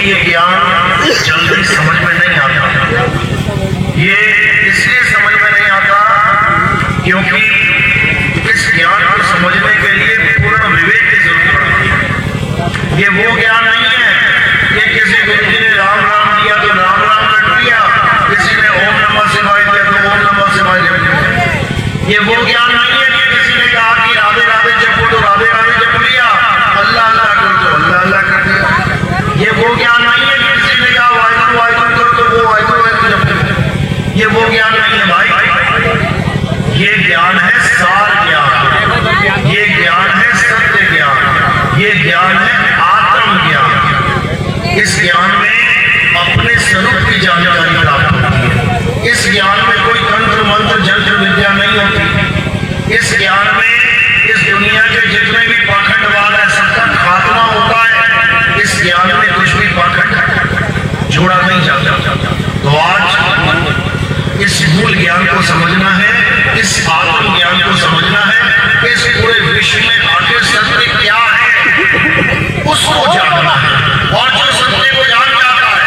ये ज्ञान जल्दी समझ में नहीं आता। ये इसलिए समझ में नहीं आता क्योंकि इस ज्ञान को समझने के लिए पूर्ण विवेक की जरूरत पड़ती है। ये वो ज्ञान नहीं है कि किसी गुरु जी ने राम राम दिया तो राम राम रट लिया, किसी ने ओम नमः शिवाय दिया तो ओम नमः शिवाय जप लिया। ये वो ज्ञान नहीं है कि किसी ने कहा कि राधे राधे जपो तो राधे राधे जप लिया, अल्लाह अल्लाह करो तो अल्लाह अल्लाह कर दिया। ये वो ज्ञान नहीं है कि किसी ने कहा वाहिगुरु वाहिगुरु करो तो वो वाहिगुरु वाहिगुरु जप लिया। ये वो ज्ञान नहीं है भाई। ये ज्ञान है सार ज्ञान, ये ज्ञान है सत्य ज्ञान, ये ज्ञान है आत्म ज्ञान। इस ज्ञान में अपने स्वरूप की जानकारी प्राप्त होती है। इस ज्ञान में कोई तंत्र मंत्र जंत्र विद्या नहीं होती। इस ज्ञान में इस दुनिया के जितने भी पाखंडवाद है सबका खात्मा होता है। इस ज्ञान में कुछ भी पाखंड जोड़ा नहीं जाता। तो आज इस मूल ज्ञान को समझना है, इस आत्म ज्ञान को समझना है, इस पूरे विश्व में आखिर सत्य क्या है उसको जानना है। और जो सत्य को जान जाता है,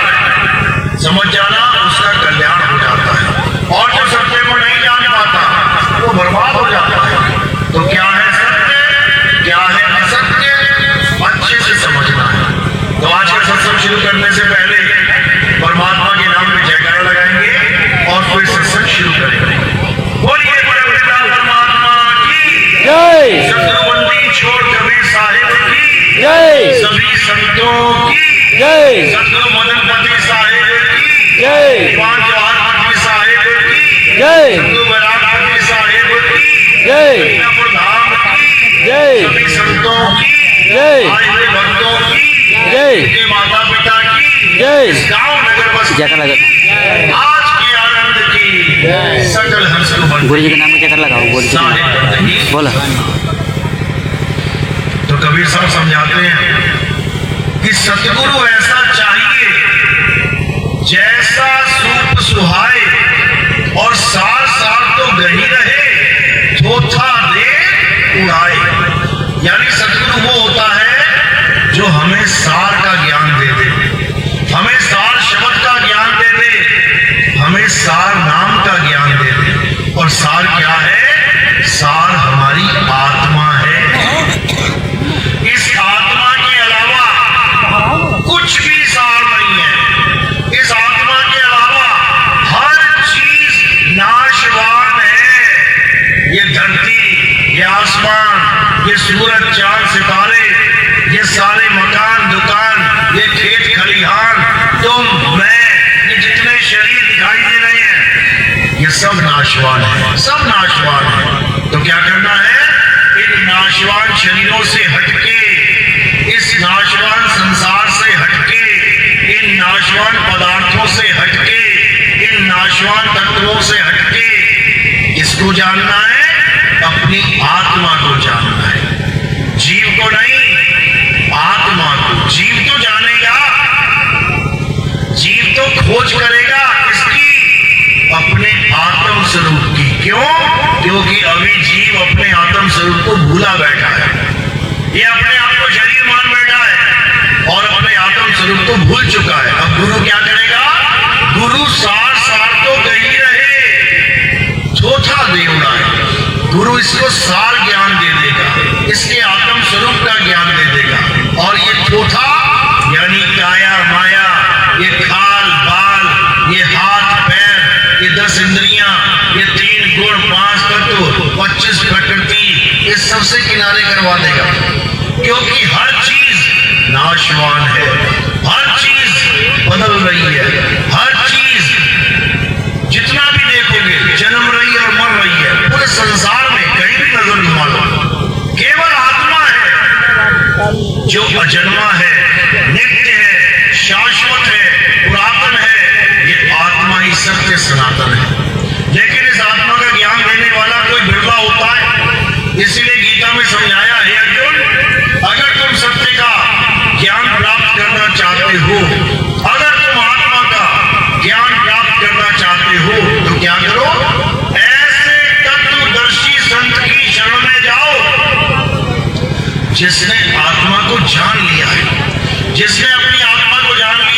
समझ जाना, उसका कल्याण हो जाता है। और जो सत्य को नहीं जान पाता वो बर्बाद हो जाता है। तो क्या है सत्य, क्या है असत्य, अच्छे से समझना है। तो आज का सत्संग शुरू करने से पहले परमात्मा के नाम में जयकारा लगाएंगे और फिर सत्संग शुरू करेंगे। बोलिए परमपिता परमात्मा की जय, सतगुरुवंदी छोड़ कबीर साहिब की जय, सभी संतों की जय, सतगुरु मदनपति साहिब की जय, दीवान जवाहरपति साहिब की जय, सतगुरु बरागपति साहिब की जय, मीनापुर धाम की जय, सभी संतों की जय, आए हुए भक्तों की जय, उनके माता पिता की जय, गांव नगर बस्ती आज के आनंद की सकल हंस को गुरु जी के नाम में जयकार लगाओ। बोला तो कबीर साहब समझाते हैं कि सतगुरु ऐसा चाहिए जैसा सूप सुहाए और सार सार तो गही रहे, थोथा दे उड़ाए। यानी सतगुरु वो होता है जो हमें सार का ज्ञान दे दे, हमें सार शब्द का ज्ञान दे दे, हमें सार नाम का ज्ञान दे दे। और सार क्या है? सार हमारी आत्मा है। इस आत्मा के अलावा कुछ भी सार नहीं है। इस आत्मा के अलावा हर चीज नाशवान है। ये धरती, ये आसमान, ये सूरज चांद सितारे, ये सारे मकान दुकान, ये खेत खलिहान, तुम मैं, ये जितने शरीर दिखाई दे रहे हैं ये सब नाशवान है, सब नाशवान है। तो क्या करना है? इन नाशवान शरीरों से हटके, इस नाशवान संसार से हटके, इन नाशवान पदार्थों से हटके, इन नाशवान तत्वों से हटके इसको जानना है, अपनी आत्मा को जानना है। जीव को नहीं, आत्मा को। जीव तो जानेगा, जीव तो खोज करेगा इसकी, अपने आत्म स्वरूप की। क्यों? क्योंकि अभी जीव अपने आत्म स्वरूप को भूला बैठा है। ये अपने आप को शरीर मान बैठा है और अपने आत्म स्वरूप को भूल चुका है। अब गुरु क्या करेगा? गुरु सार सार तो गही रहे, थोथा दे उड़ाए। गुरु इसको सार ज्ञान दे देगा, इसके आत्म स्वरूप का ज्ञान दे देगा। और ये थोथा यानी काया माया, ये खाल बाल, ये हाथ पैर, ये 10 इंद्रियां, ये 3 गुण 5 तत्व 25 प्रकृति, इस सबसे किनारे करवा देगा। क्योंकि हर चीज नाशवान है, हर चीज बदल रही है, हर चीज जितना भी देखोगे जन्म रही है और मर रही है। पूरे संसार में कहीं भी नजर घुमा लो, केवल आत्मा है जो अजन्मा है, नित्य है, शाश्वत है, पुरातन है। ये आत्मा ही सत्य सनातन है। लेकिन इस आत्मा का ज्ञान देने वाला कोई बिरला होता है। इसीलिए गीता में समझाया है अर्जुन, अगर तुम सत्य का ज्ञान प्राप्त करना चाहते हो, अगर तुम आत्मा का ज्ञान प्राप्त करना चाहते हो तो क्या करो? ऐसे तत्वदर्शी संत की शरण में जाओ जिसने आत्मा को जान लिया है, जिसने अपनी आत्मा को जान लिया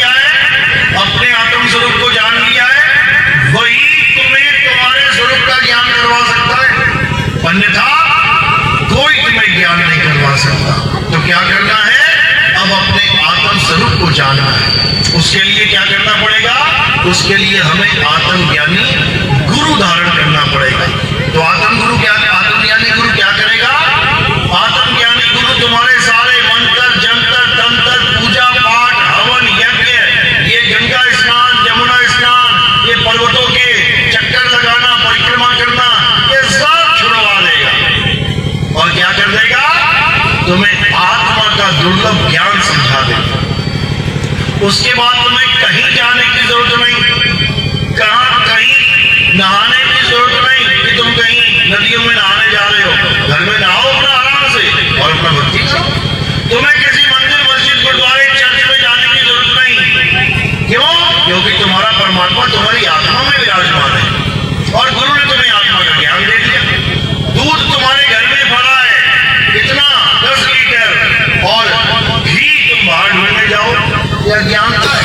अपने आत्म स्वरूप को जान लिया है, वही तुम्हें तुम्हारे स्वरूप का ज्ञान करवा सकता है, अन्यथा कोई तुम्हें ज्ञान नहीं करवा सकता। तो क्या करना है? अब अपने आत्म स्वरूप को जानना है। उसके लिए क्या करना पड़ेगा? उसके लिए हमें आत्मज्ञानी गुरु धारण करना पड़ेगा। तो आत्मज्ञानी गुरु क्या करेगा? आत्मज्ञानी गुरु तुम्हारे सारे मंत्र, जंतर, तंत्र, पूजा पाठ, हवन, यज्ञ, ये गंगा स्नान, यमुना स्नान, ये पर्वतों के चक्कर लगाना, परिक्रमा करना, ये सब छुड़वा देगा। और क्या कर देगा? तुम्हें आत्मा का दुर्लभ ज्ञान समझा देगा। उसके बाद तुम्हें कहीं जाने की जरूरत नहीं, कहीं नहाने की जरूरत नहीं कि तुम कहीं नदियों में नहाने जा रहे हो। घर में नहाओ अपना आराम से और अपना भक्ति करो। तुम्हें किसी मंदिर, मस्जिद, गुरुद्वारे, चर्च में जाने की जरूरत नहीं। क्यों? क्योंकि तुम्हारा परमात्मा तुम्हारी आत्मा में विराजमान है और गुरु ने तुम्हें आत्मा का ज्ञान दे दिया। दूध तुम्हारे घर में पड़ा है, कितना 10 लीटर, और घी तुम बाहर ढूंढने जाओ, यह ज्ञानता है।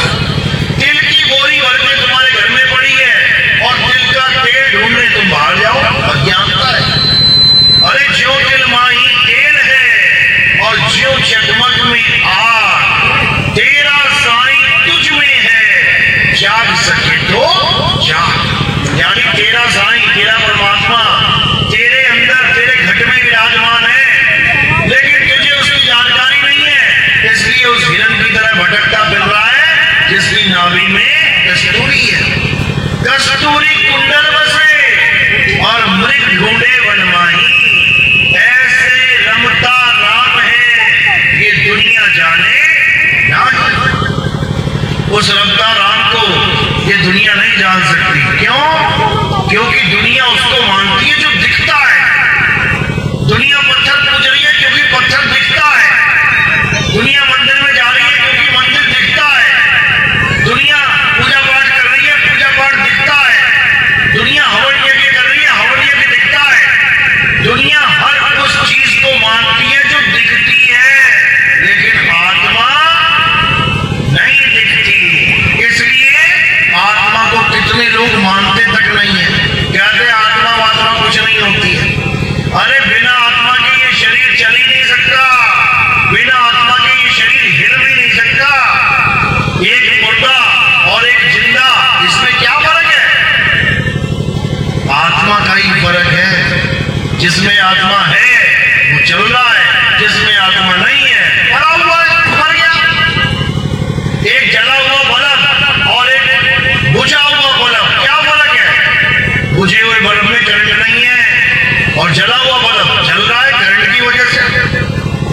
तिल की बोरी भर के तुम्हारे घर में पड़ी है और तिल का तेल ढूंढने तुम बाहर जाओ, अज्ञानता है। अरे ज्यों तिल माही तेल है और ज्यों जगमग में आग, तेरा साईं तुझ में है, जाग सके तो जाग। यानी तेरा साईं, तेरा परमात्मा तेरे अंदर, तेरे घट में विराजमान है, लेकिन तुझे उसकी जानकारी नहीं है, इसलिए उस हिरण की तरह भटकता फिर रहा है जिसकी नाभि में कस्तूरी है। कस्तूरी कुंडल बसे और मृग ढूंढे वनमाही, ऐसे रमता राम है ये दुनिया जाने ना। उस रमता राम को ये दुनिया नहीं जान सकती। क्यों? क्योंकि दुनिया उसको मानती है जो दिखता है। दुनिया पत्थर पूज रही है क्योंकि पत्थर दिखता है। दुनिया मंदिर में जा रही है क्योंकि मंदिर दिखता है। दुनिया पूजा पाठ कर रही है, पूजा पाठ दिखता है। दुनिया हवन यज्ञ कर रही है, हवन यज्ञ दिखता है। दुनिया हर उस चीज को मानती है जो दिखती है, लेकिन आत्मा नहीं दिखती। इसलिए आत्मा को कितने लोग मानते तक नहीं है, कहते आत्मा वात्मा कुछ नहीं होती है। अरे बिना आत्मा के ये शरीर चल ही नहीं सकता, बिना आत्मा के ये शरीर हिल भी नहीं सकता। एक मुर्दा और एक जिंदा, इसमें क्या फर्क है? आत्मा का ही फर्क है। जिसमें आत्मा है वो चल रहा है, जिसमें आत्मा नहीं है पड़ा हुआ है, मर गया। एक जला हुआ बल्ब और एक बुझा हुआ बल्ब, क्या फर्क है? बुझे हुए बल्ब में करंट नहीं है और जला हुआ बल्ब चल रहा है करंट की वजह से।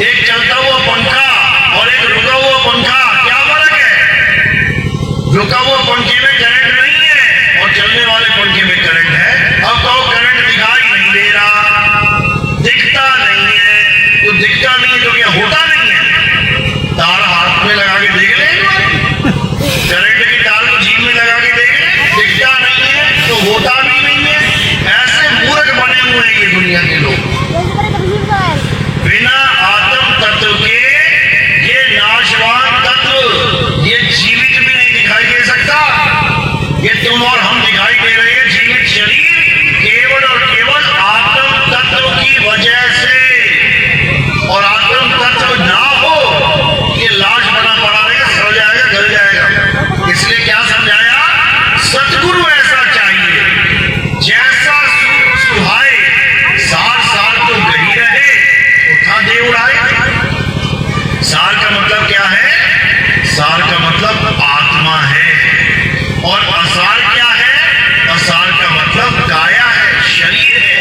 एक चलता हुआ पंखा और एक रुका हुआ पंखा, क्या फर्क है? रुका हुआ पंखे में करंट नहीं है और चलने वाले पंखे में करंट है। अब कहो करंट दिखाई नहीं दे रहा, दिखता नहीं है। तो दिखता नहीं है तो क्या होता नहीं है? तार हाथ में लगा के देख ले, करंट की तार को जीभ में लगा के देख ले, दिखता नहीं है तो होता भी नहीं है। ऐसे मूर्ख बने हुए हैं ये दुनिया के लोग। बिना आत्म तत्व के ये नाशवान तत्व, ये जीवित भी नहीं दिखाई दे सकता। ये तुम और हम दिखाई दे रहे हैं जीवित शरीर केवल और केवल आत्म तत्व की वजह से। और आत्म तत्व ना हो ये लाश बना पड़ा रहेगा, सड़ जाएगा, गल जाएगा। इसलिए क्या समझाया? सतगुरु ऐसा चाहिए जैसा सुहाए, सार सार तो गही रहे, उठा दे उड़ाए। सार का मतलब क्या है? सार का मतलब आत्मा है। और असार क्या है? असार का मतलब काया है, शरीर है।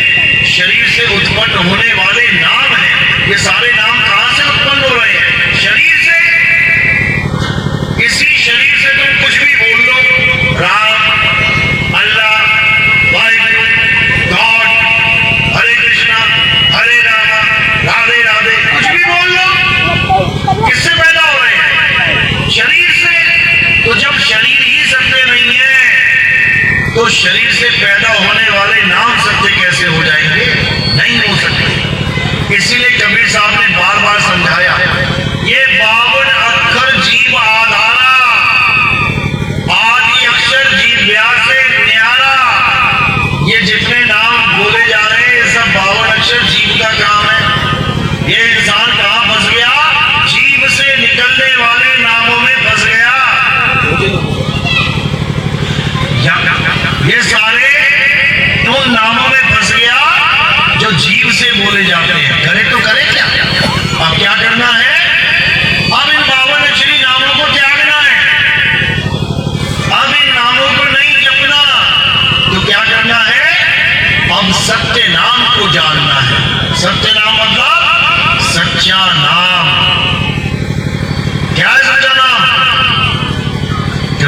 शरीर से उत्पन्न होने वाले नाम है। ये सारे नाम कहां से उत्पन्न हो रहे हैं? शरीर से। इसी शरीर से तुम कुछ भी बोल लो, राम, अल्लाह, वाहिगुरु, गॉड, हरे कृष्णा, हरे रामा, राधे राधे, कुछ भी बोल लो। किससे पैदा हो रहे हैं? शरीर से। तो जब शरीर ही सत्य नहीं है तो शरीर से पैदा होने वाले नाम सत्य कैसे हो जाएंगे? नहीं हो सकते। इसीलिए कबीर साहब ने बार बार समझाया, ये 52 अक्षर जीव आधारा,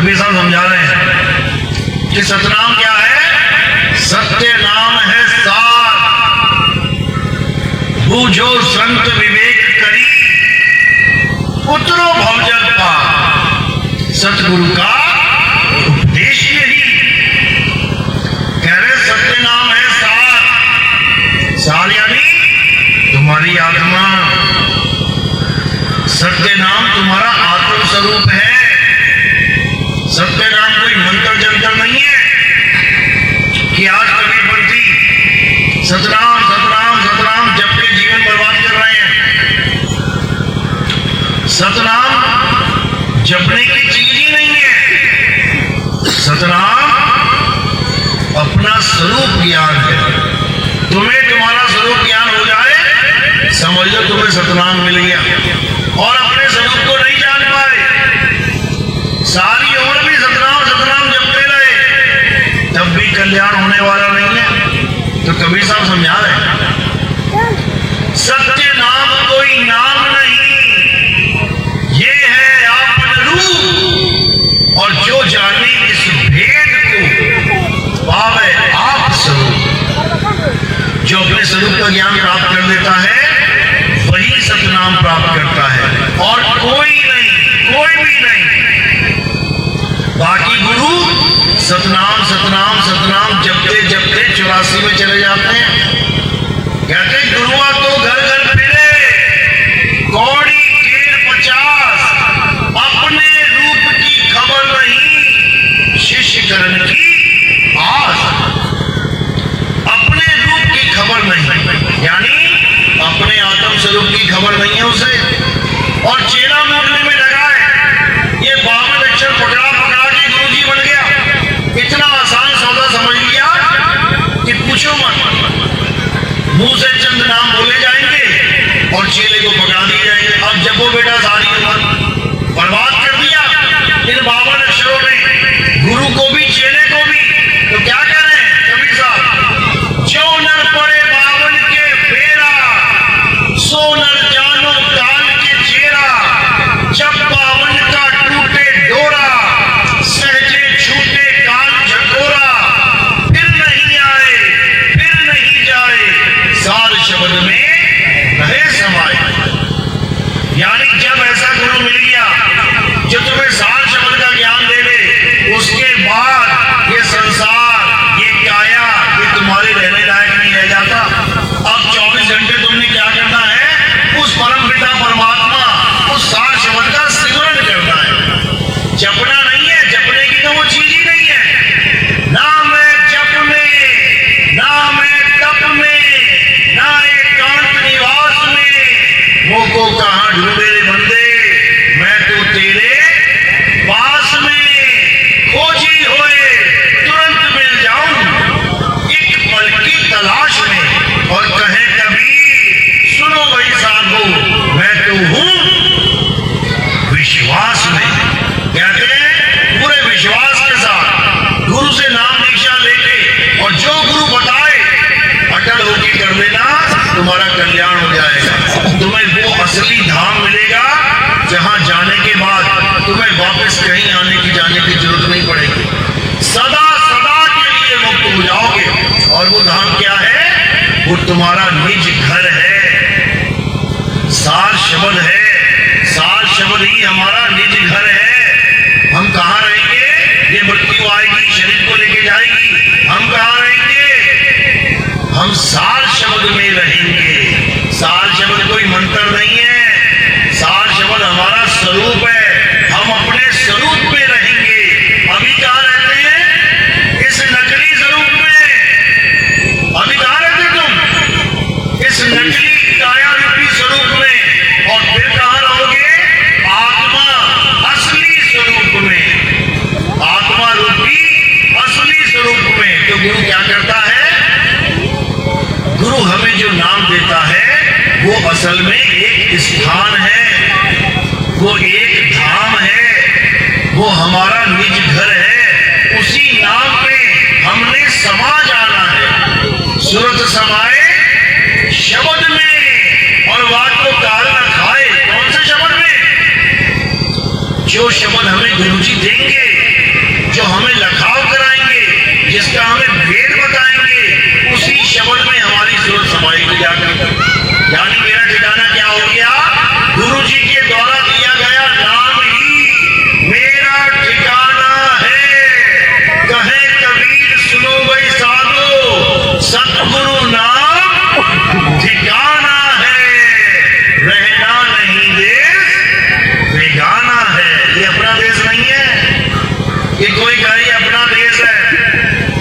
कबीर साहब समझा रहे हैं कि सतनाम क्या है? सत्य नाम है सार, बूझो संत विवेक करी, उतरो भवजग पार। सतगुरु का उपदेश यही कह रहे, सत्य नाम है सार। सार यानी तुम्हारी आत्मा, सत्य नाम तुम्हारा आत्म स्वरूप है। सत्य नाम कोई मंत्र जंतर नहीं है कि आज कभी पंथी सतनाम सतनाम सतनाम जप के जीवन बर्बाद कर रहे हैं। सतनाम जपने की चीज ही नहीं है। सतनाम अपना स्वरूप ज्ञान है। तुम्हें तुम्हारा स्वरूप ज्ञान हो जाए, समझ लो तुम्हें सतनाम मिल गया। और अपने स्वरूप को नहीं जान पाए, सारी उम्र भी सतनाम सतनाम जपते रहे, तब भी कल्याण होने वाला नहीं है। तो कबीर साहब समझा रहे, सत्य नाम कोई नाम नहीं, ये है आपन रूप। और जो जाने इस भेद को, पावे आप स्वरूप। जो अपने स्वरूप का ज्ञान प्राप्त कर लेता है, वही सतनाम प्राप्त करता है, और कोई नहीं, कोई भी नहीं। बाकी गुरु सतनाम सतनाम सतनाम जपते जपते 84 में चले जाते हैं। कहते गुरुआ तो घर घर फिरे, कौड़ी केर 50, अपने रूप की खबर नहीं, शिष्य करण की आस। अपने रूप की खबर नहीं, यानी अपने आत्म स्वरूप की खबर नहीं है उसे, और चेला मूडने में लगा है। ये 52 अक्षर पकड़ा पकड़ा के गुरुजी बन गया। इतना आसान सौदा समझ लिया कि पूछो मत। मुंह से चंद नाम बोले जाएंगे और चेले को पकड़ा दिए जाएंगे। अब जपो बेटा, सारी उम्र बर्बाद कर दिया इन 52 अक्षरों ने, गुरु को भी चेले को भी। तो क्या करें कबीर साहब, जो नर पड़े 52 के फेरा, सो नर जानो काल के चेरा। जब 52 का टूटे डोरा, सहजे छूटे काल झकोरा। फिर नहीं आए, फिर नहीं जाए, सार शब्द में रहे समाये। यानी जब ऐसा गुरु मिल गया जो तुम्हें सार शब्द का ज्ञान दे दे, उसके बाद ये संसार, ये काया, ये तुम्हारे रहने लायक नहीं रह जाता। अब 24 घंटे तुमने क्या करना है? उस परम पिता परमात्मा, उस सार शब्द का सिमरन करना है। जपना नहीं है, जपने की तो वो चीज ही नहीं है। ना मैं जप में, ना मैं तप में, ना एकांत निवास में, मोको कहां ढूंढे रे बंदे, मैं तो तेरे पास में। खोजी होए तुरंत मिल जाऊं, एक पल की तलाश में। और कहे कबीर सुनो भाई साधो, मैं तो हूं विश्वास में। कहते हैं पूरे विश्वास के साथ गुरु से नाम दीक्षा लेके, और जो गुरु बताए अटल होके कर लेना, तुम्हारा कल्याण हो जाएगा। तुम्हें वो असली धाम मिलेगा जहां जाने के बाद तुम्हें वापस कहीं आने की जाने की जरूरत नहीं पड़ेगी। सदा सदा के लिए मुक्त हो जाओगे। और वो धाम क्या है? वो तुम्हारा निज घर है, सार शब्द है। सार शब्द ही हमारा निज घर है। हम कहाँ रहेंगे? ये मृत्यु आएगी, शरीर को लेके जाएगी, हम कहाँ रहेंगे? हम सार शब्द में रहेंगे। सार शब्द कोई मंत्र नहीं है, सार शब्द हमारा स्वरूप है। हम अपने स्वरूप में रहेंगे। अभी कहाँ रहते हैं? इस नकली स्वरूप में। अभी कहाँ रहते तुम? इस नकली काया रूपी स्वरूप में। और फिर कहाँ रहोगे? आत्मा असली स्वरूप में, आत्मा रूपी असली स्वरूप में। तो गुरु क्या करता है? गुरु हमें जो नाम देता है वो असल में एक स्थान है, वो एक धाम है, वो हमारा निज घर है। उसी नाम पे हमने समा जाना है। सूरत समाए शब्द में, और वाद को काल न खाए। कौन से शब्द में? जो शब्द हमें गुरुजी देंगे जिसका हमें भेद बताएंगे, उसी शब्द में हमारी सूरत समाई जाएगी। यानी मेरा ठिकाना क्या हो गया? गुरु जी के द्वारा दिया गया नाम ही मेरा ठिकाना है। कहे कबीर सुनो भाई साधो, सतगुरु नाम ठिकाना है। रहना नहीं देश बेगाना है। ये अपना देश नहीं है, ये कोई कहे अपना देश है।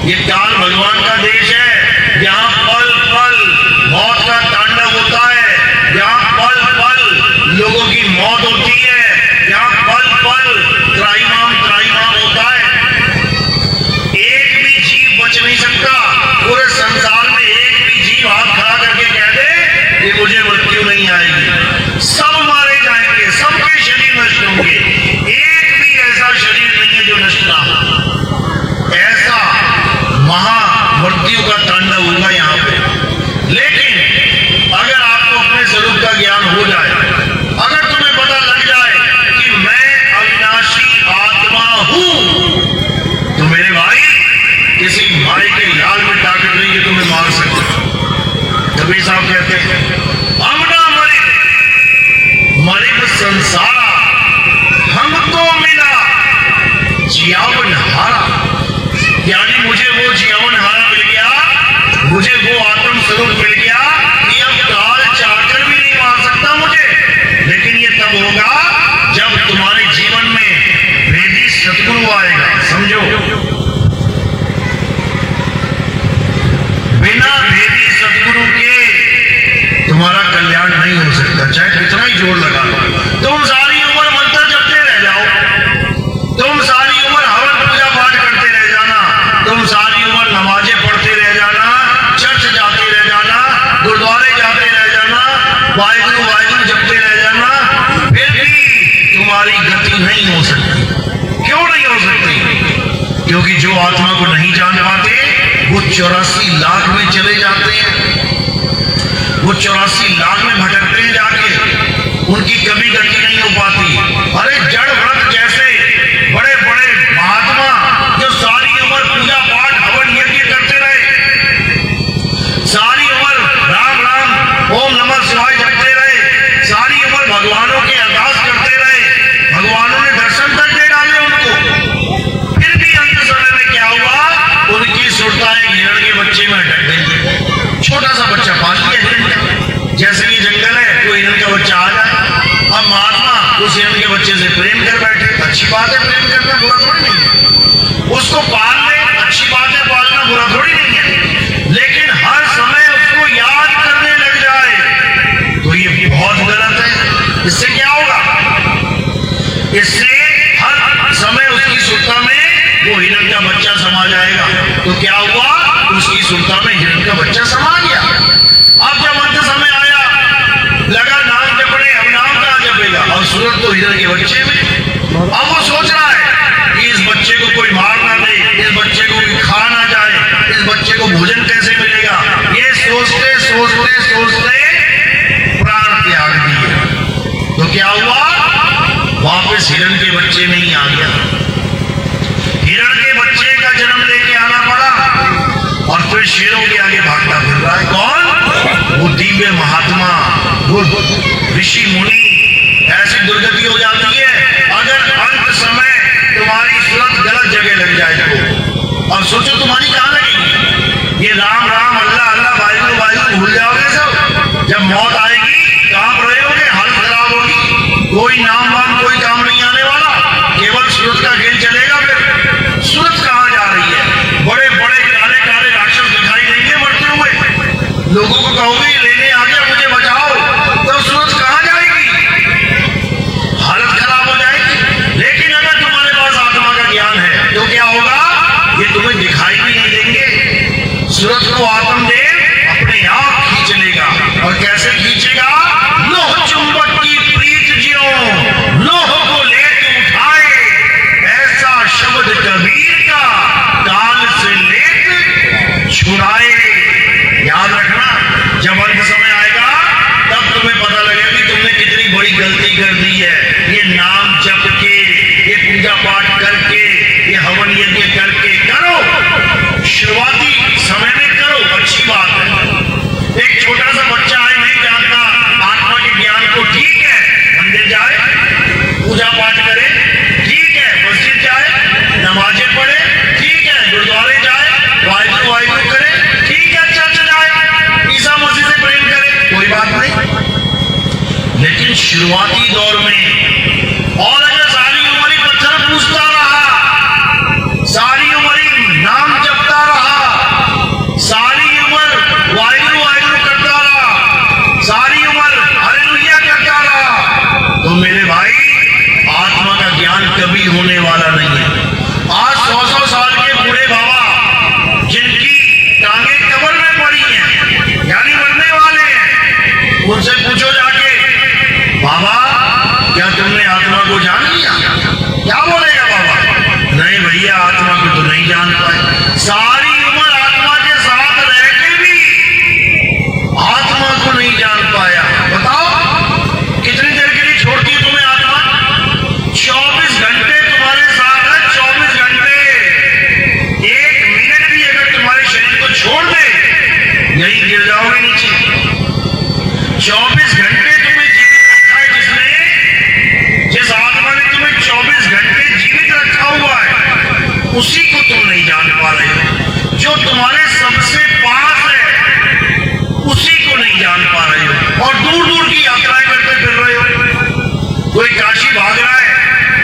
ये काल भगवान का देश है। यहाँ पल पल मौत का तांडव होता है, यहाँ पल पल लोगों की मौत होती है, यहाँ पल पल त्राहिमाम होता है। एक भी जीव बच नहीं सकता। पूरे संसार में एक भी जीव हाथ खड़ा करके कह दे कि मुझे मृत्यु नहीं आएगी। सब मारे जाएंगे, सबके शरीर नष्ट होंगे। एक भी ऐसा शरीर नहीं है जो नष्ट ना हो। ऐसा महा मृत्यु का तांडव होगा यहाँ पे। लेकिन अगर आपको अपने स्वरूप का ज्ञान हो जाए, अगर तुम्हें पता लग जाए कि मैं अविनाशी आत्मा हूं, तो मेरे भाई किसी माई के लाल में ताकत नहीं कि तुम्हें मार सकते। कबीर साहब कहते हैं हमना मरिब संसारा, हमको मिला जियावन हारा। यानी मुझे वो जियावन हारा मिल गया, मुझे वो आत्म स्वरूप मिल गया कि अब काल चाहकर भी नहीं मार सकता मुझे। लेकिन ये तब होगा जब तुम्हारे जीवन में भेदी सतगुरु आएगा। समझो, बिना भेदी सतगुरु के तुम्हारा कल्याण नहीं हो सकता, चाहे कितना ही जोर लगा लो। तुम सारी उम्र मंत्र जपते रह जाओ, तुम सारी उम्र हवन पूजा पाठ करते रह जाना, तुम सारी उम्र नमाजें पढ़ते रह जाना, चर्च जाते रह जाना, गुरुद्वारे जाते रह जाना, वाहिगुरु वाहिगुरु जपते रह जाना, फिर भी तुम्हारी गति नहीं हो सकती। क्यों नहीं हो सकती? क्योंकि जो आत्मा को नहीं जान पाते वो 84 लाख में चले जाते हैं, वो 84 लाख में भटकते हैं जाके, उनकी कभी गति नहीं हो पाती। अरे जड़ व्रत जैसे बड़े बड़े महात्मा जो सारी उम्र पूजा पाठ हवन यज्ञ करते रहे, सारी उम्र राम राम ओम नमः शिवाय जपते रहे, सारी उम्र भगवानों के अरदास करते रहे, भगवानों ने दर्शन तक दे डाले उनको, फिर भी अंत समय में क्या हुआ? उनकी सुरताएं हिरण के बच्चे में अटक गई। छोटा सा बच्चा पाल लिया हिरण का, जैसे ये जंगल है कोई हिरण का बच्चा आ जाए। अब महात्मा उस हिरण के बच्चे से प्रेम कर बैठे। अच्छी बात है, प्रेम करना बुरा थोड़ी नहीं है, उसको पाल ले, अच्छी बात है, पालना बुरा थोड़ी नहीं है। लेकिन हर समय उसको याद करने लग जाए तो ये बहुत गलत है। इससे क्या होगा? इससे हर समय उसकी सुरता में वो हिरण का बच्चा समा जाएगा। तो क्या हुआ? उसकी सुरता में हिरण का बच्चा समा गया। अब जब अंत समय आया, लगा नाम जपने, अब नाम कहां जपेगा? और सूरत तो हिरण के बच्चे में। अब वो सोच रहा है कि इस बच्चे को कोई मार ना दे, इस बच्चे को कोई खा ना जाए, इस बच्चे को भोजन कैसे मिलेगा। ये सोचते सोचते सोचते प्राण त्याग दिए। तो क्या हुआ? वापस हिरण के बच्चे में ही आ गया। हिरण के बच्चे का जन्म लेके आना पड़ा और फिर शेरों के आगे भागता फिर रहा है। कौन? वो दिव्य महात्मा, वो ऋषि मुनि। ऐसी दुर्गति हो जाती है अगर अंत समय तुम्हारी सूरत गलत जगह लग जाए तो। अब सोचो तुम्हारी कहां लगेगी? ये राम राम अल्लाह अल्लाह वाहिगुरु वाहिगुरु भूल जाओगे सब। जब मौत आएगी कहां रहोगे? हालत खराब होगी, कोई नाम वाम कोई काम नहीं आने वाला, केवल सूरत का खेल चलेगा। फिर सूरत कहां जा रही है? बड़े बड़े काले काले राक्षस दिखाई देंगे मरते हुए, लोगों को कहोगे लेने आ गया मुझे बचाओ, तो सूरत कहां जाएगी? हालत खराब हो जाएगी। लेकिन अगर तुम्हारे पास आत्मा का ज्ञान है तो क्या होगा? ये तुम्हें दिखाई भी नहीं देंगे। सूरत को आत्मदेव अपने आप खींच लेगा। और कैसे खींचेगा? लोह चुंबक की प्रीत ज्यों लोह को लेके उठाए, ऐसा शब्द कबीर का काल से लेकर छुड़ाए। याद रखना, जब अंत समय आएगा तब तुम्हें पता लगेगा कि तुमने कितनी बड़ी गलती कर दी है। ये नाम जप के, ये पूजा पाठ करके, ये हवन यज्ञ करके करो, नमाजें पढ़े, ठीक है, गुरुद्वारे जाए, वाहिगुरु वाहिगुरु करे, ठीक है, चर्च जाए, ईसा मसीह से प्रेम करे, कोई बात नहीं। लेकिन शुरुआती दौर में और अगर सारी उम्र ही पत्थर पूछता रहा, सारी उम्र ही नाम जपता रहा, सारी उम्र वाहिगुरु वाहिगुरु करता रहा, सारी उम्र हालेलुया करता रहा, तो मेरे भाई आत्मा का ज्ञान कभी होने वाला नहीं है। आज 100-100 साल के बूढ़े बाबा जिनकी टांगे कब्र में पड़ी हैं, यानी मरने वाले हैं, उनसे पूछो जाके, बाबा क्या तुमने आत्मा को जान लिया? क्या बोलेगा बाबा? नहीं भैया, आत्मा को तो नहीं जान पाए। सारी उम्र आत्मा के साथ रह के भी आत्मा को नहीं जान पाया। बताओ कितनी देर के लिए छोड़ती है तुम्हें आत्मा? 24 घंटे तुम्हारे साथ है, 24 घंटे। 1 मिनट भी अगर तुम्हारे शरीर को छोड़ दे, यही गिर जाओगे नीचे। 24 घंटे तुम्हें जीवित रखा है जिसने, जिस आत्मा ने तुम्हें 24 घंटे जीवित रखा हुआ है, उसी को तुम नहीं जान पा रहे हो। जो तुम्हारे सबसे पास है, उसी को नहीं जान पा रहे हो, और दूर दूर की यात्राएं करते फिर रहे हो। कोई काशी भाग रहा है,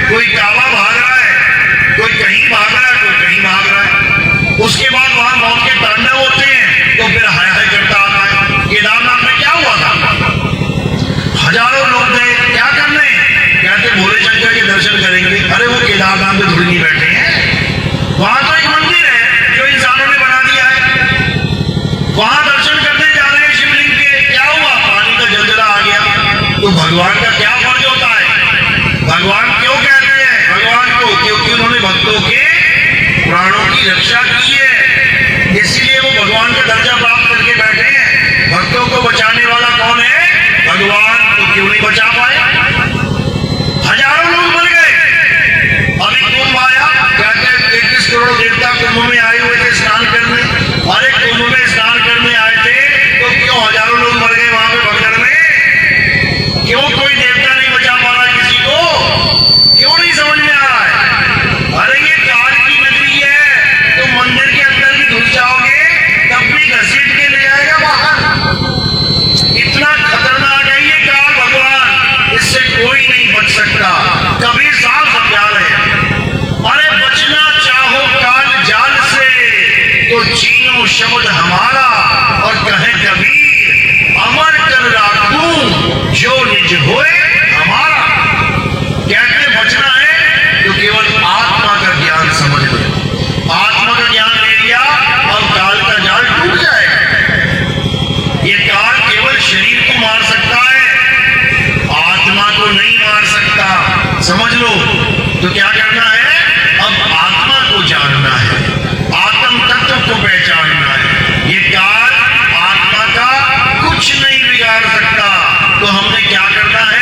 कोई काबा भाग रहा है, कोई कहीं भाग रहा है, कोई कहीं भाग रहा है। उसके बाद वहां मौत के तांडव होते हैं, तो फिर हाय हाय करता आता है। केदारनाथ में क्या हुआ था? हजारों लोग गए, क्या करने? कहते भोले शंकर के दर्शन करेंगे। अरे वो केदारनाथ में थोड़ी नहीं बैठे हैं, वहां तो एक मंदिर है जो इंसानों ने बना दिया है, वहां दर्शन करने जा रहे हैं शिवलिंग के। क्या हुआ? पानी का जलजला आ गया। तो भगवान का क्या फर्ज होता है? भगवान क्यों कहते हैं भगवान को? क्योंकि उन्होंने भक्तों के प्राणों की रक्षा की है, इसीलिए वो भगवान का दर्जा प्राप्त करके बैठे हैं। भक्तों को बचाने वाला कौन है? भगवान। तो क्यों नहीं बचा पाए? हजारों लोग मर गए। अभी कुंभ आया, कहते हैं 33 करोड़ देवता कुंभ में आए हुए थे स्नान करने। अरे कुंभ में स्नान करने आए थे, तो क्यों हजारों लोग मर गए वहां पे भगदड़ में? क्यों कोई देवता नहीं बचा पा रहा किसी को? क्यों नहीं समझ में आ रहा है? अरे ये काल की नगरी है, तो मंदिर के अंदर भी घुस जाओगे तब भी घसीट के ले आएगा बाहर। इतना खतरनाक है ये काल भगवान, इससे कोई नहीं बच सकता। कबीर साहब समझा रहे हैं, अरे बचना चाहो काल जाल से, तो छीनो शब्द हमारा, और कहे कबीर अमर कर राखूं जो निज होए हमारा। कहते बचना है तो केवल आत्मा का ज्ञान समझ लो। आत्मा का ज्ञान ले लिया, अब काल का जाल टूट जाएगा। ये काल केवल शरीर को मार सकता है, आत्मा को नहीं मार सकता, समझ लो। तो क्या करना है? अब आत्मा को जानना है, आत्म तत्व को पहचानना है। ये काल आत्मा का कुछ नहीं बिगाड़ सकता। तो हमने क्या करना है?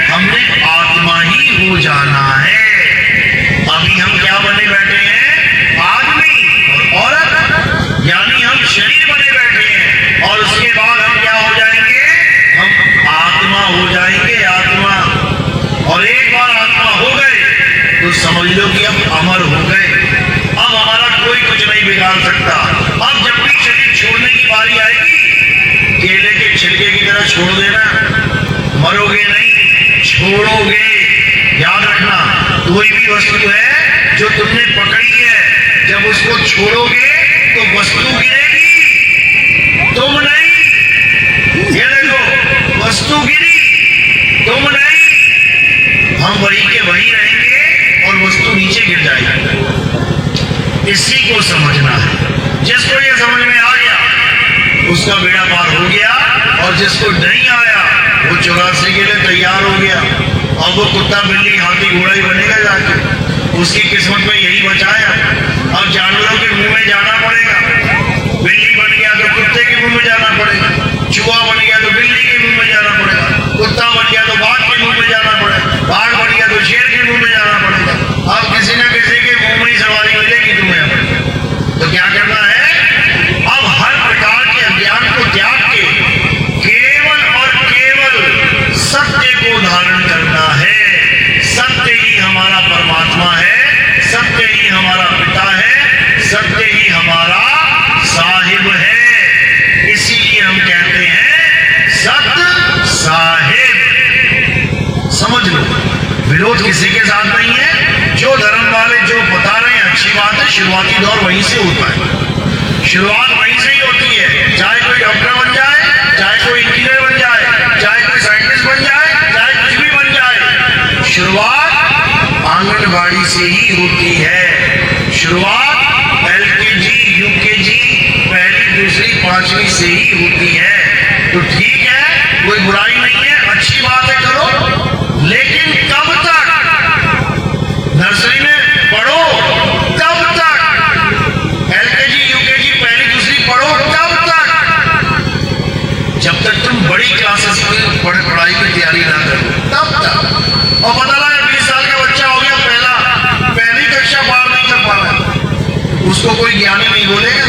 हमने आत्मा ही हो जाना है। अभी हम क्या बने बैठे हैं? आदमी और औरत, यानी हम शरीर बने बैठे हैं, और उसके बाद हम क्या हो जाएंगे? हम आत्मा हो जाएंगे, आत्मा। और एक बार आत्मा हो गए तो समझ लो कि हम अमर हो गए। अब हमारा कोई कुछ नहीं बिगाड़ सकता। अब जब भी शरीर छोड़ने की बारी आएगी, केले के छिलके की तरह छोड़ देना, मरोगे नहीं, छोड़ोगे। याद रखना, कोई भी वस्तु है जो तुमने पकड़ी है, जब उसको छोड़ोगे तो वस्तु गिरेगी, तुम नहीं। ये देखो, वस्तु गिरी, तुम नहीं। हम वही के वही रहेंगे और वस्तु नीचे गिर जाएगी। इसी को समझना है। जिसको ये समझ में आ गया उसका बेड़ा पार हो गया, और जिसको नहीं आया वो 84 के लिए तैयार हो गया। अब वो कुत्ता बिल्ली हाथी घोड़ा ही बनेगा जाके, उसकी किस्मत में यही बचाया। अब जानवरों के मुंह में जाना पड़ेगा। बिल्ली बन गया तो कुत्ते के मुंह में जाना पड़ेगा, चूहा बन गया तो बिल्ली के मुंह में जाना पड़ेगा, कुत्ता बन गया तो बाघ के मुंह में जाना पड़ेगा, बाघ बन गया तो शेर के मुंह में जाना पड़ेगा। अब किसी न किसी के मुंह में ही सवारी मिलेगी तुम्हें। तो क्या करना है? अब हर प्रकार के अज्ञान को त्याग के केवल और केवल सत्य को धारण करना है। सत्य ही हमारा परमात्मा है, सत्य ही हमारा विरोध किसी के साथ नहीं है। जो धर्म वाले जो बता रहे हैं अच्छी बात है, शुरुआती दौर वहीं से होता है, शुरुआत वहीं से ही होती है। चाहे कोई डॉक्टर बन जाए, चाहे कोई इंजीनियर बन जाए, चाहे कोई साइंटिस्ट बन जाए, चाहे कुछ भी बन जाए, शुरुआत आंगनबाड़ी से ही होती है। शुरुआत LKG, UKG, पहली दूसरी पांचवी से ही होती है। तो ठीक है, कोई बुराई नहीं है, अच्छी बात है, करो, लेकिन कब तक? नर्सरी में पढ़ो तब तक, LKG, UKG, पहली दूसरी पढ़ो तब तक, जब तक तुम बड़ी क्लासेस में पढ़ाई की तैयारी ना करो तब तक। और पता लगा 20 साल का बच्चा हो गया, पहली कक्षा पार नहीं कर पा रहा, उसको कोई ज्ञानी नहीं बोलेगा,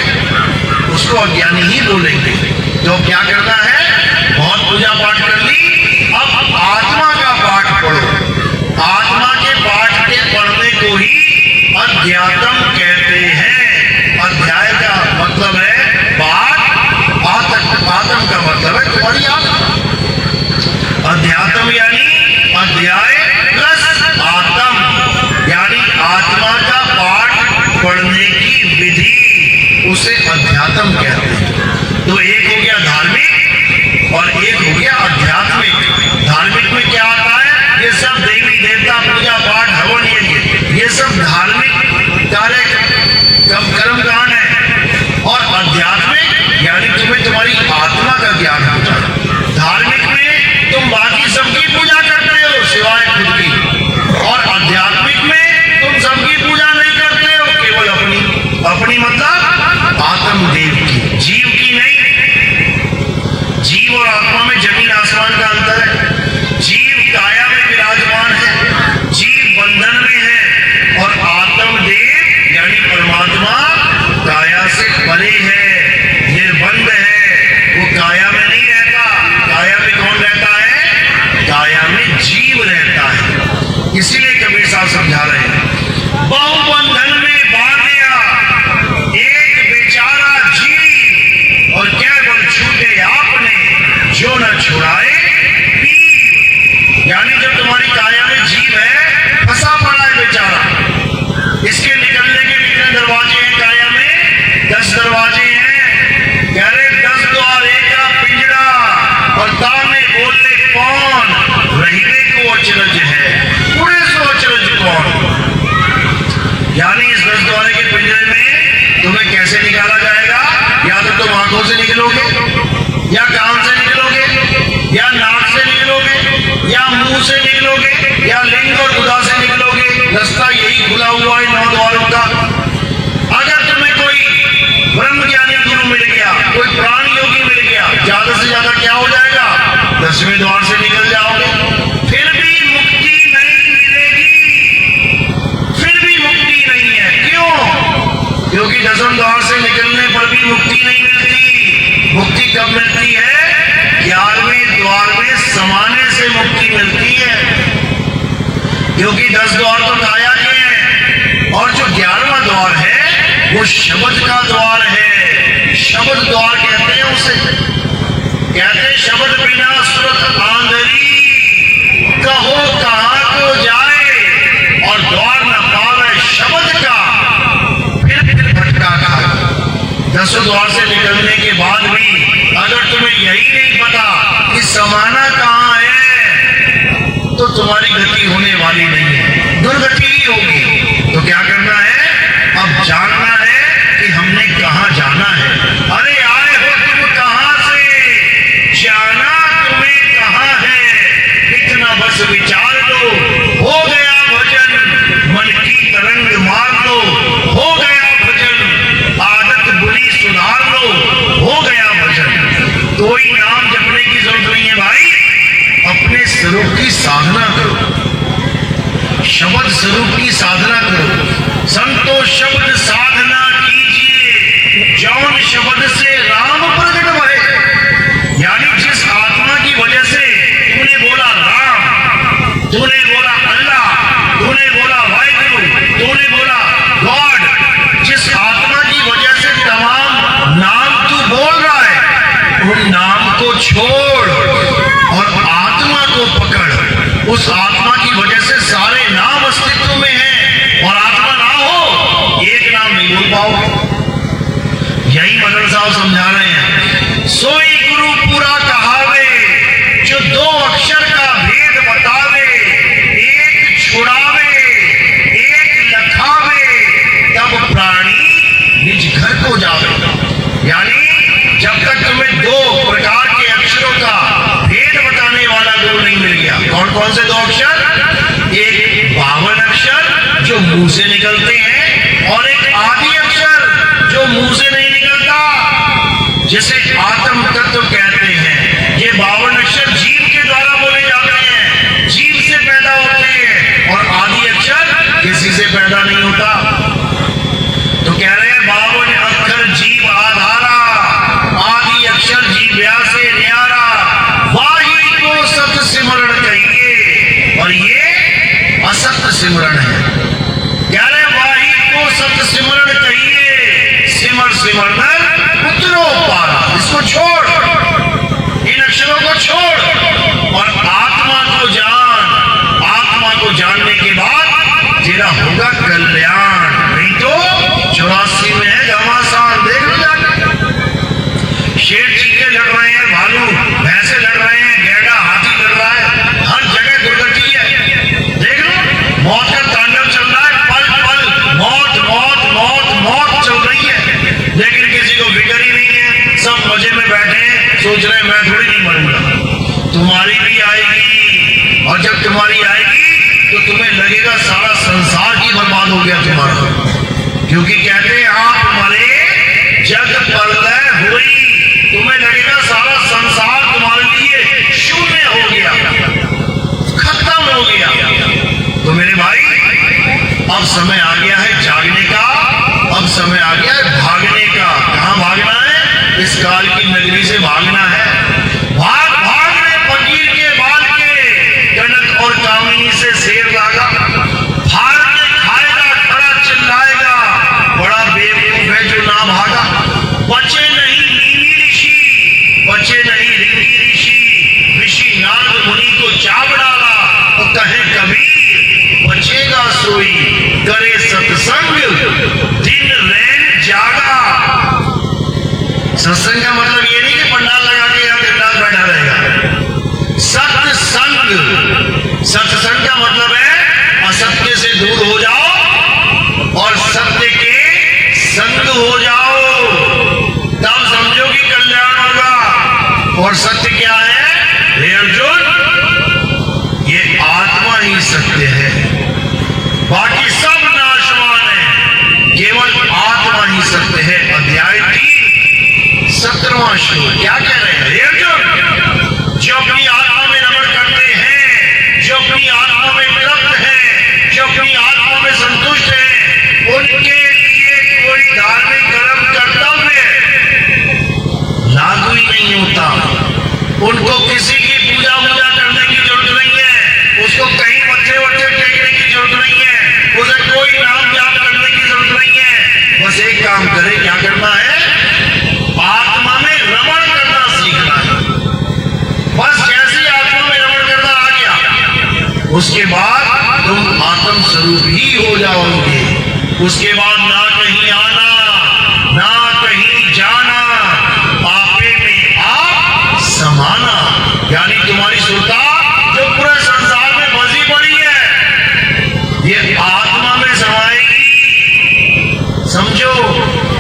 उसको अज्ञानी ही बोलेंगे। तो क्या करना है? बहुत पूजा पाठ कर ली, अब आत्मा का पाठ पढ़ो। आत्मा के पाठ के पढ़ने को ही अध्यात्म कहते हैं। अध्याय का मतलब है पाठ, आत्म का मतलब है तुम्हारी आत्मा। अध्यात्म यानी अध्याय प्लस आत्म, यानी आत्मा का पाठ पढ़ने की विधि, उसे अध्यात्म कहते हैं। तो एक हो गया धार्मिक और एक हो गया आध्यात्मिक। धार्मिक में क्या आता है? ये सब देवी देवता पूजा पाठ हवन ये सब धार्मिक कार्य कर्म कांड है। और आध्यात्मिक यानी तुम्हें तुम्हारी आत्मा का ज्ञान हो जाए। धार्मिक में तुम बाकी सबकी पूजा करते हो सिवाय खुद की, और आध्यात्मिक में तुम सबकी पूजा नहीं करते हो, केवल अपनी मतलब आत्मदेव की, जीव की नहीं। जीव और आत्मा में जमीन आसमान का अंतर है। जीव काया में विराजमान है, जीव बंधन में है, और आत्मदेव यानी परमात्मा काया से परे है, निर्बंध है, वो काया में नहीं रहता। काया में कौन रहता है? काया में जीव रहता है। इसीलिए कबीर साहब समझा रहे हैं, बहुबंधन में बांधिया एक बेचारा जीव, और क्या बल छूटे आपने जो न छुड़ाए पीर। यानी जब तुम्हारी काया में जीव है, फंसा पड़ा है बेचारा, इसके निकलने के कितने दरवाजे हैं काया में? 10 दरवाजे हैं। कह रहे 10 द्वार एका पिंजरा, और ताने बोले कौन, रहने को अचरज है, पूरे सो अचरज कौन। यानी इस 10 द्वारे के पिंजरे में तुम्हें कैसे निकाला जाएगा? या तो तुम आंखों से निकलोगे, या कान से निकलोगे, या नाक से निकलोगे, या मुंह से निकलोगे, या लिंग और गुदा से निकलोगे। रास्ता यही खुला हुआ है 9 द्वारों का। अगर तुम्हें कोई ब्रह्म ज्ञानी गुरु मिल गया, कोई प्राण योगी मिल गया, ज्यादा से ज्यादा क्या हो जाएगा? 10वें द्वार से निकल जाओगे। फिर भी मुक्ति नहीं मिलेगी, फिर भी मुक्ति नहीं है। क्यों? क्योंकि 10वें द्वार से निकलने पर भी मुक्ति नहीं मिलती। मुक्ति कब मिलती है? 11वें द्वार में समाने से मुक्ति मिलती है। क्योंकि 10 द्वार तो काया के हैं, और जो 11वां द्वार है वो शब्द का द्वार है। शब्द द्वार कहते हैं उसे, कहते शब्द बिना सुरत आंधरी, कहो कहां को जाए, और द्वार न पावे शब्द का, फिर भटका खाए। 10 द्वार से निकलने के बाद भी अगर तुम्हें यही नहीं पता कि समाना कहां है, तो तुम्हारी गति होने वाली नहीं है, दुर्गति ही होगी। तो क्या करना है? अब जानना है कि हमने कहां जाना है। अरे आए हो तुम कहां से, जाना तुम्हें कहां है, इतना बस विचार लो, हो गया भजन, मन की तरंग मार लो, हो गया भजन, आदत बुरी सुधार लो, हो गया भजन। कोई नाम जपने की जरूरत नहीं है भाई, अपने स्वरूप की साधना करो, शब्द स्वरूप की साधना करो। संतो शब्द साधना कीजिए, जौन शब्द से राम प्रकट भये। यानी जिस आत्मा की वजह से तूने बोला राम, तूने बोला अल्लाह, तूने बोला वाहिगुरु, तूने बोला गॉड, जिस आत्मा की वजह से तमाम नाम तू बोल रहा है, उन नाम को छोड़ और आत्मा को पकड़। उस आत्मा की वजह से यही मदन साहब समझा रहे हैं। सोई गुरु पूरा कहावे, जो दो अक्षर का भेद बतावे, एक छुड़ावे एक लखावे, तब प्राणी निज घर को जावे। यानी जब तक तुम्हें दो प्रकार के अक्षरों का भेद बताने वाला गुरु नहीं मिल गया। कौन कौन से दो अक्षर? एक 52 अक्षर जो मुंह से निकलते हैं, और एक आदि अक्षर जो मुंह से नहीं निकलता, जिसे आत्म तत्व कहते हैं। ये 52 अक्षर जीव के द्वारा बोले जाते हैं, जीव से पैदा होते हैं, और आदि अक्षर किसी से पैदा नहीं होता। तो कह रहे हैं 52 अक्षर जीव आधारा, आदि अक्षर जीव्या से न्यारा, वाही को सत सिमरण कहिए, और ये असत सिमरण है। कह रहे वाही को सत सिमरण कहिए, सिमर सिमरनर उतरो पारा। इसको छोड़, इन अक्षरों को छोड़ और आत्मा को जान। आत्मा को जानने के बाद तेरा होगा कल्याण। नहीं तो 84 में है घमासान, देख लो जाकर। शेर चीते लड़ रहे हैं, भालू भैंसे लड़ रहे हैं, गैंडा हाथी लड़ रहा है, हर जगह दुर्गति है। देख लो मौत का तांडव चल रहा है, पल पल मौत मौत मौत मौत चल रही है, लेकिन किसी को फिक्र ही नहीं है। सब मजे में बैठे हैं, सोच रहे हैं मैं थोड़ी नहीं मरूंगा, तुम्हारी भी आएगी, और जब तुम्हारी आएगी तो तुम्हें लगेगा सारा संसार ही बर्बाद हो गया तुम्हारा। क्योंकि कहते हैं आप मरे जग प्रलय हुई, तुम्हें लगेगा सारा संसार तुम्हारे लिए शून्य हो गया, खत्म हो गया। तो मेरे भाई अब समय आ गया है जागने का, अब समय आ गया है भागने का। कहां भागना है? इस काल की नगरी से भागना है। भाग भाग में फकीर के बाल के, कनक और कामिनी से शेर लागा, भाग के खाएगा खड़ा चिल्लाएगा, बड़ा बेवकूफ है जो ना भागा। बचे नहीं नीमी ऋषि, बचे नहीं ऋषि ऋषि, ऋषि नारद मुनि को चाव डाला, तो कहे कबीर बचेगा सोई करे सत्संग, दिन रैन जागा। सत्संग का मतलब ये नहीं कि पंडाल लगा के यहाँ दिन रात बैठा रहेगा। सत्संग, सत्संग का मतलब है असत्य से दूर हो जाओ और सत्य के संग हो जाओ, तब समझो कि कल्याण होगा। और सत्य क्या है? हे अर्जुन, ये आत्मा ही सत्य है, बाकी सब नाशवान है, केवल आत्मा ही सत्य है। अध्याय 3 17वां श्लोक क्या कह रहे हैं? हे अर्जुन, जो अपनी आत्मा में रमण करते हैं, जो अपनी आत्मा में तृप्त है, जो अपनी आत्मा में संतुष्ट है, उनके लिए कोई धार्मिक कर्म कर्तव्य लागू ही नहीं होता। उनको किसी की पूजा वूजा करने की जरूरत नहीं है, उसको कहीं मत्थे वत्थे टेकने की जरूरत नहीं है, उसे कोई नाम जाप करने की जरूरत नहीं है। बस एक काम करे, क्या करना है? आत्मा में रमण करना सीखना है। बस जैसे आत्मा में रमण करना आ गया, उसके बाद तुम आत्म स्वरूप ही हो जाओगे। उसके बाद ना कहीं आना ना कहीं जाना, आपे में आप समाना। यानी तुम्हारी सुरता जो पूरे संसार में बसी पड़ी है, ये आत्मा में समाएगी, समझो।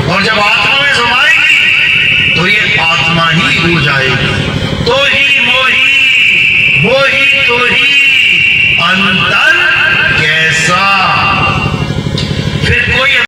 और जब आत्मा में समाएगी तो ये आत्मा ही हो जाएगी। तो ही मोही मोही तो ही अंतर